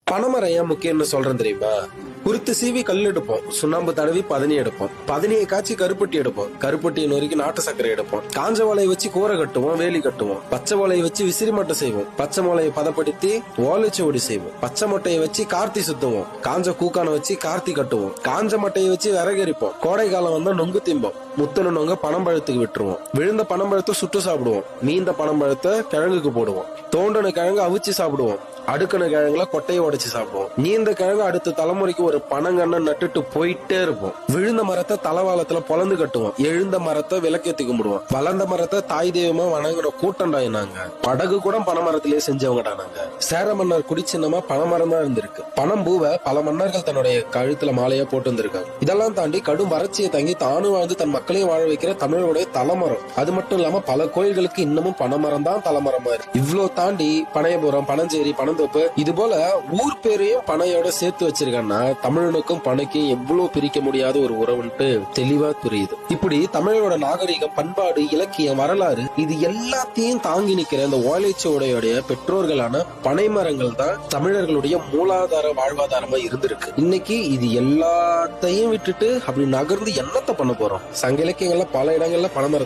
பனைமரம் ஏன் முக்கியம்னு சொல்றேன் தெரியுமா? குருத்து சீவி கல் எடுப்போம், சுண்ணாம்பு தடவி பதனி எடுப்போம், பதனியை காய்ச்சி கருப்பட்டி எடுப்போம், கருப்பட்டியை நொறுக்கி நாட்டு சர்க்கரை எடுப்போம், காஞ்ச வாழையை வச்சு கூரை கட்டுவோம், வேலி கட்டுவோம், பச்சை வாழையை வச்சு விசிறி மட்டை செய்வோம், பச்சை மொளையை பதப்படுத்தி ஓலைச்சுவடி செய்வோம், பச்சை மட்டையை வச்சு கார்த்தி சுத்துவோம், காஞ்ச கூக்கான வச்சு கார்த்தி கட்டுவோம், காஞ்ச மட்டையை வச்சு விறகரிப்போம், கோடை காலம் வந்தா நொங்கு திம்போம், முத்தன நொங்க பனம்பழத்துக்கு விட்டுருவோம், விழுந்த பனம்பழத்தை சுட்டு சாப்பிடுவோம், மீந்த பனம்பழத்தை கிழங்குக்கு போடுவோம், தோண்டன கிழங்கு அவிச்சு சாப்பிடுவோம், அடுக்கண கிழங்குல கொட்டையை உடைச்சு சாப்பிடுவோம், நீந்த கிழங்கு அடுத்த தலைமுறைக்கு ஒரு பனங்கண்ண நட்டுட்டு போயிட்டே இருப்போம், விழுந்த மரத்தை தலவாளத்துல பொலந்து கட்டுவோம், எழுந்த மரத்தை விளக்கேத்தி கும்பிடுவோம், வளர்ந்த மரத்தை தாய் தெய்வமா வணங்குற கூட்டண்டாயினாங்க. படகு கூட பனைமரத்திலேயே செஞ்சவங்கடா நாங்க. சேர மன்னர் குடிச்சின்னமா பனைமரம் தான் இருந்திருக்கு. பனம் பூவை பல மன்னர்கள் தன்னுடைய கழுத்துல மாலையா போட்டு வந்திருக்காங்க. இதெல்லாம் தாண்டி கடும் வறட்சியை தாங்கி தானும் வாழ்ந்து தன் மக்களையும் வாழ வைக்கிற தமிழருடைய தலைமரம். அது மட்டும் இல்லாம பல கோயில்களுக்கு இன்னமும் பனைமரம் தான் தலைமரமா இருக்கு. இவ்வளவு தாண்டி பனையபுரம், பனஞ்சேரி, பனந்தோப்பு இது போல ஊர் பேரையும் பனையோட சேர்த்து வச்சிருக்காங்கன்னா தமிழனுக்கும் பனைக்கும் எவ்வளவு பிரிக்க முடியாத ஒரு உறவுன்ட்டு தெளிவா புரியுது. இப்படி தமிழோட நாகரிகம், பண்பாடு, இலக்கியம், வரலாறு இது எல்லாத்தையும் தாங்கி நிக்கிற இந்த ஓலைச்சுவடையோடைய பெற்றோர்களான பனைமரங்கள் தான் தமிழர்களுடைய மூலாதார வாழ்வாதாரமா இருந்திருக்கு. இன்னைக்கு இது எல்லாத்தையும் விட்டுட்டு அப்படி நகர்ந்து என்னத்த பண்ண போறோம்? சங்க இலக்கியங்கள்ல பல இடங்கள்ல பனைமரத்தை